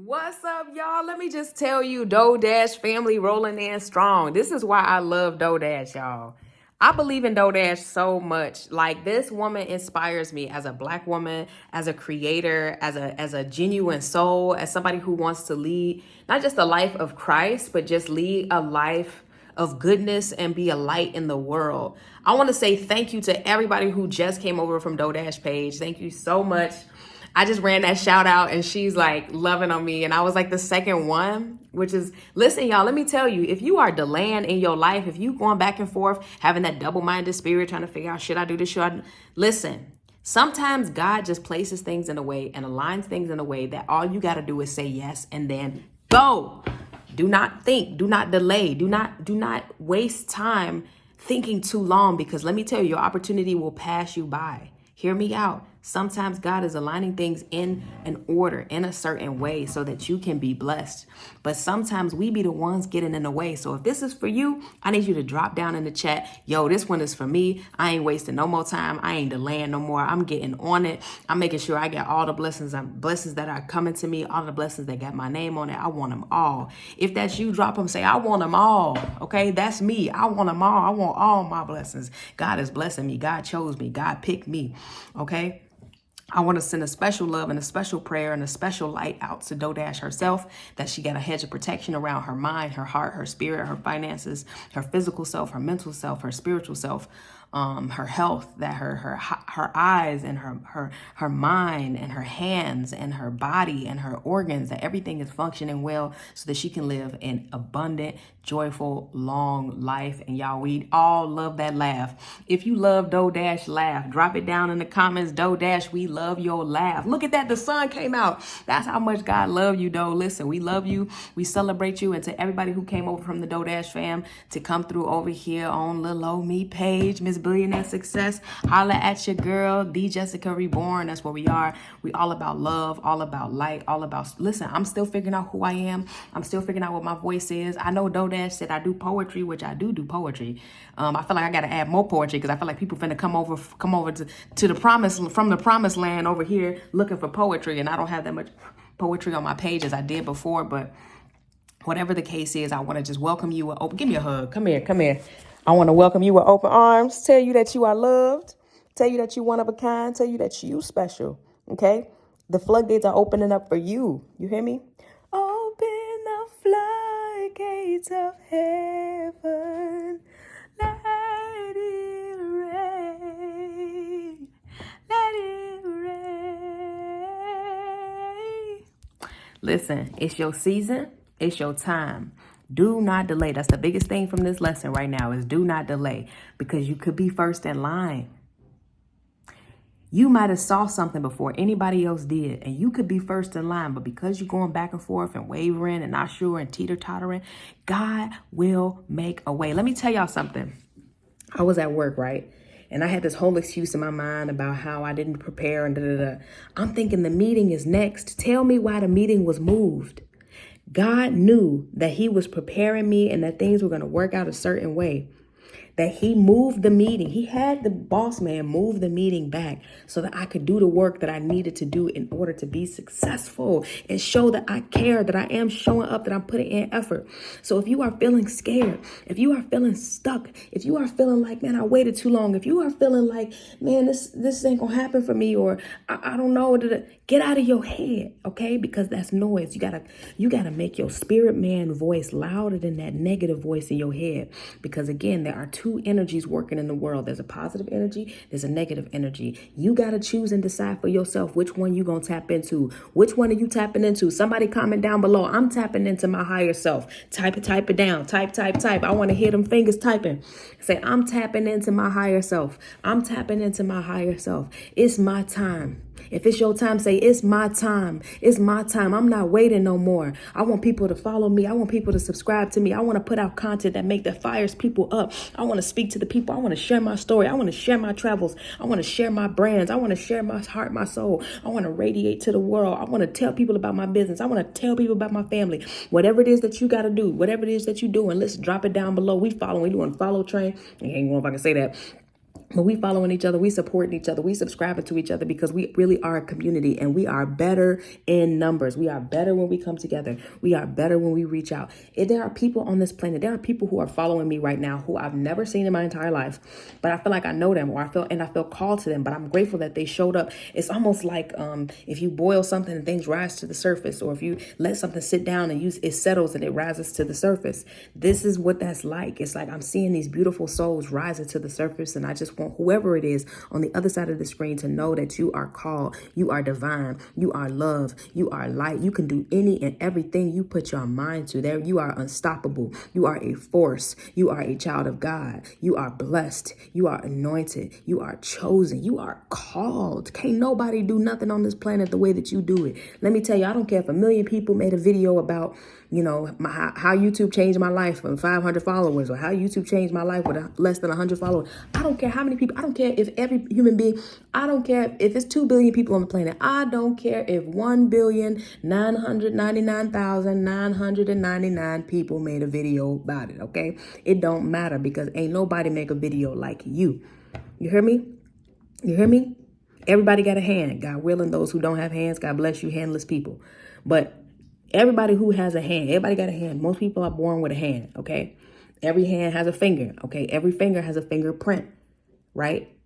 What's up, y'all? Let me just tell you, DoorDash family rolling in strong. This is why I love DoorDash, y'all. I believe in DoorDash so much. Like, this woman inspires me as a black woman, as a creator, as a genuine soul, as somebody who wants to lead not just a life of Christ, but just lead a life of goodness and be a light in the world. I want to say thank you to everybody who just came over from DoorDash page. Thank you so much. I just ran that shout out and she's like loving on me. And I was like the second one, which is, listen, y'all, let me tell you, if you are delaying in your life, if you going back and forth, having that double-minded spirit, trying to figure out, should I do this? Listen, sometimes God just places things in a way and aligns things in a way that all you got to do is say yes and then go. Do not think, do not delay, do not waste time thinking too long, because let me tell you, your opportunity will pass you by. Hear me out. Sometimes God is aligning things in an order, in a certain way, so that you can be blessed. But sometimes we be the ones getting in the way. So if this is for you, I need you to drop down in the chat. Yo, this one is for me. I ain't wasting no more time. I ain't delaying no more. I'm getting on it. I'm making sure I get all the blessings that are coming to me, all the blessings that got my name on it. I want them all. If that's you, drop them. Say, I want them all. Okay, that's me. I want them all. I want all my blessings. God is blessing me. God chose me. God picked me. Okay. I want to send a special love and a special prayer and a special light out to DoorDash herself, that she got a hedge of protection around her mind, her heart, her spirit, her finances, her physical self, her mental self, her spiritual self, her health, that her eyes and her mind and her hands and her body and her organs, that everything is functioning well so that she can live an abundant, joyful, long life. And y'all, we all love that laugh. If you love DoorDash, laugh. Drop it down in the comments. DoorDash, we love your laugh. Look at that. The sun came out. That's how much God love you, though. Listen, we love you. We celebrate you. And to everybody who came over from the DoorDash fam to come through over here on Lil Old Me page, Miss Billionaire Success, holla at your girl, D Jessica Reborn. That's what we are. We all about love, all about light, all about, listen, I'm still figuring out who I am. I'm still figuring out what my voice is. I know DoorDash said I do poetry, which I do poetry. I feel like I got to add more poetry, because I feel like people finna come over to the promised land over here looking for poetry, and I don't have that much poetry on my page as I did before. But whatever the case is, I want to just welcome you with open. Give me a hug. Come here. I want to welcome you with open arms. Tell you that you are loved. Tell you that you're one of a kind. Tell you that you special. Okay, the floodgates are opening up for you. You hear me? Open the floodgates of heaven. Let it rain. Let it rain. Listen, it's your season. It's your time. Do not delay. That's the biggest thing from this lesson right now, is do not delay, because you could be first in line. You might have saw something before anybody else did, and you could be first in line, but because you're going back and forth and wavering and not sure and teeter-tottering, God will make a way. Let me tell y'all something. I was at work, right? And I had this whole excuse in my mind about how I didn't prepare and da-da-da. I'm thinking the meeting is next. Tell me why the meeting was moved. God knew that he was preparing me and that things were going to work out a certain way, that he moved the meeting. He had the boss man move the meeting back so that I could do the work that I needed to do in order to be successful and show that I care, that I am showing up, that I'm putting in effort. So if you are feeling scared, if you are feeling stuck, if you are feeling like, man, I waited too long, if you are feeling like, man, this ain't gonna happen for me, or I don't know, get out of your head, okay? Because that's noise. You gotta make your spirit man voice louder than that negative voice in your head. Because again, there are two energies working in the world. There's a positive energy, there's a negative energy. You got to choose and decide for yourself which one you going to tap into. Which one are you tapping into? Somebody comment down below. I'm tapping into my higher self. Type it down. Type. I want to hear them fingers typing. Say, I'm tapping into my higher self. I'm tapping into my higher self. It's my time. If it's your time, say, it's my time. It's my time. I'm not waiting no more. I want people to follow me. I want people to subscribe to me. I want to put out content that fires people up. I want to speak to the people. I want to share my story. I want to share my travels. I want to share my brands. I want to share my heart, my soul. I want to radiate to the world. I want to tell people about my business. I want to tell people about my family. Whatever it is that you got to do, whatever it is that you're doing, let's drop it down below. We doing follow train. I don't know if I can say that. But we following each other, we supporting each other, we subscribing to each other because we really are a community and we are better in numbers. We are better when we come together. We are better when we reach out. If there are people on this planet, there are people who are following me right now who I've never seen in my entire life, but I feel like I know them, or I feel called to them, but I'm grateful that they showed up. It's almost like if you boil something and things rise to the surface, or if you let something sit down and it settles and it rises to the surface. This is what that's like. It's like I'm seeing these beautiful souls rising to the surface, and I just want whoever it is on the other side of the screen to know that you are called, you are divine, you are love, you are light. You can do any and everything you put your mind to. There, you are unstoppable. You are a force. You are a child of God. You are blessed. You are anointed. You are chosen. You are called. Can't nobody do nothing on this planet the way that you do it. Let me tell you, I don't care if 1 million people made a video about, how YouTube changed my life from 500 followers, or how YouTube changed my life with less than 100 followers. I don't care how many people. I don't care if every human being. I don't care if it's 2 billion people on the planet. I don't care if 1,999,999 people made a video about it. Okay, it don't matter because ain't nobody make a video like you. You hear me? You hear me? Everybody got a hand. God willing, those who don't have hands, God bless you, handless people. But everybody who has a hand, everybody got a hand. Most people are born with a hand, okay? Every hand has a finger, okay? Every finger has a fingerprint, right?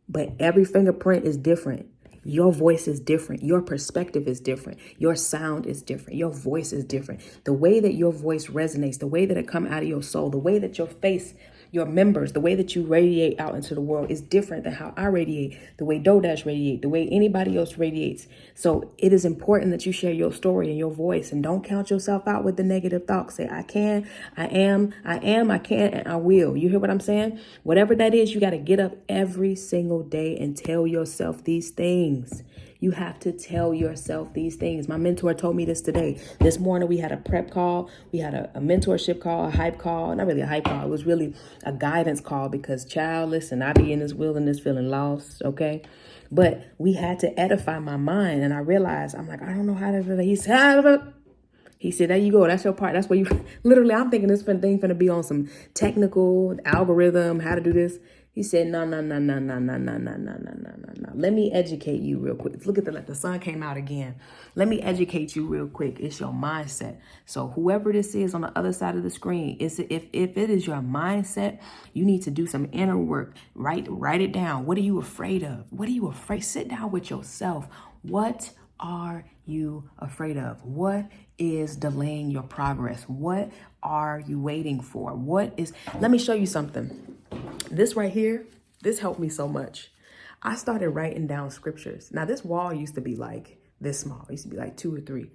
But every fingerprint is different. Your voice is different. Your perspective is different. Your sound is different. Your voice is different. The way that your voice resonates, the way that it comes out of your soul, the way that your face, your members, the way that you radiate out into the world is different than how I radiate, the way DoorDash radiate, the way anybody else radiates. So it is important that you share your story and your voice, and don't count yourself out with the negative thoughts. Say, I can, I am, I can, and I will. You hear what I'm saying? Whatever that is, you got to get up every single day and tell yourself these things. You have to tell yourself these things. My mentor told me this today. This morning we had a prep call. We had a mentorship call, a hype call. Not really a hype call. It was really a guidance call because, child, listen, I be in this wilderness feeling lost, okay? But we had to edify my mind. And I realized, I'm like, I don't know how to do that. He said, there you go. That's your part. That's where you, literally, I'm thinking this thing finna be on some technical algorithm, how to do this. He said, no. Let me educate you real quick. Look at the sun came out again. Let me educate you real quick. It's your mindset. So whoever this is on the other side of the screen, if it is your mindset, you need to do some inner work. Write it down. What are you afraid of? What are you afraid? Sit down with yourself. What are you afraid of? What is delaying your progress? What are you waiting for? Let me show you something. This right here, this helped me so much. I started writing down scriptures. Now, this wall used to be like this small. It used to be like 2 or 3.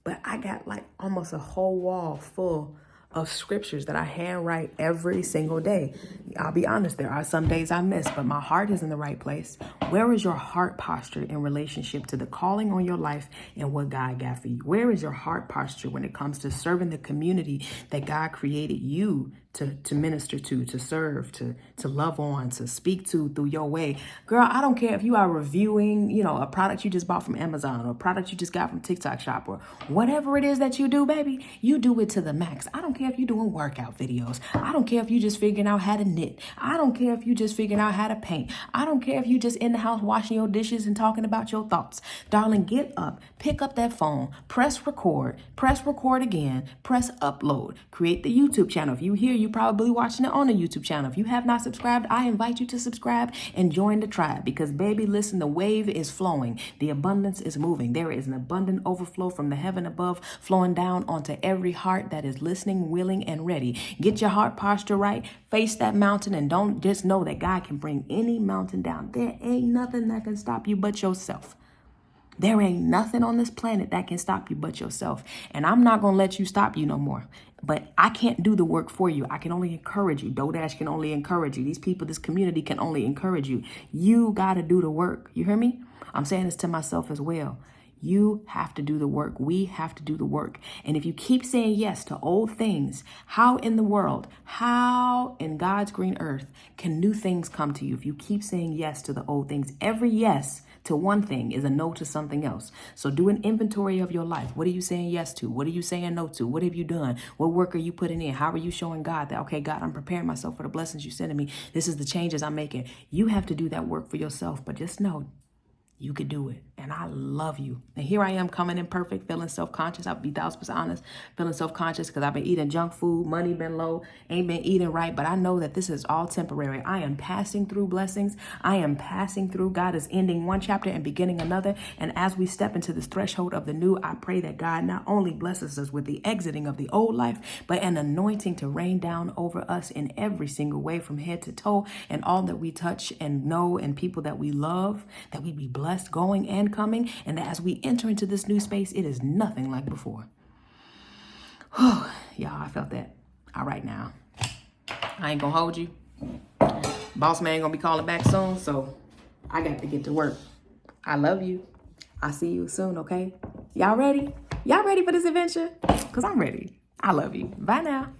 But I got like almost a whole wall full of scriptures that I handwrite every single day. I'll be honest, there are some days I miss, but my heart is in the right place. Where is your heart posture in relationship to the calling on your life and what God got for you? Where is your heart posture when it comes to serving the community that God created you to minister to serve, to love on, to speak to through your way? Girl, I don't care if you are reviewing, a product you just bought from Amazon or a product you just got from TikTok shop or whatever it is that you do, baby, you do it to the max. I don't care if you're doing workout videos. I don't care if you just figuring out how to knit. I don't care if you just figuring out how to paint. I don't care if you just in the house washing your dishes and talking about your thoughts. Darling, get up, pick up that phone, press record again, press upload, create the YouTube channel. If you here, you probably watching it on the YouTube channel. If you have not subscribed, I invite you to subscribe and join the tribe because, baby, listen, the wave is flowing. The abundance is moving. There is an abundant overflow from the heaven above flowing down onto every heart that is listening, willing, and ready. Get your heart posture right. Face that mountain and don't just know that God can bring any mountain down. There ain't nothing that can stop you but yourself. There ain't nothing on this planet that can stop you but yourself. And I'm not going to let you stop you no more. But I can't do the work for you. I can only encourage you. DoorDash can only encourage you. These people, this community can only encourage you. You got to do the work. You hear me? I'm saying this to myself as well. You have to do the work. We have to do the work. And if you keep saying yes to old things, how in the world, how in God's green earth can new things come to you? If you keep saying yes to the old things, every yes to one thing is a no to something else. So do an inventory of your life. What are you saying yes to? What are you saying no to? What have you done? What work are you putting in? How are you showing God that, okay, God, I'm preparing myself for the blessings you're sending me. This is the changes I'm making. You have to do that work for yourself, but just know you could do it. And I love you. And here I am coming in perfect, feeling self-conscious. I'll be 1,000% honest, feeling self-conscious because I've been eating junk food, money been low, ain't been eating right. But I know that this is all temporary. I am passing through blessings. I am passing through. God is ending one chapter and beginning another. And as we step into this threshold of the new, I pray that God not only blesses us with the exiting of the old life, but an anointing to rain down over us in every single way from head to toe, and all that we touch and know and people that we love, that we be blessed going and coming, and that as we enter into this new space, it is nothing like before. Y'all, I felt that. All right, now I ain't gonna hold you. Boss man gonna be calling back soon, so I got to get to work. I love you. I'll see you soon, okay? Y'all ready? Y'all ready for this adventure? Because I'm ready. I love you. Bye now.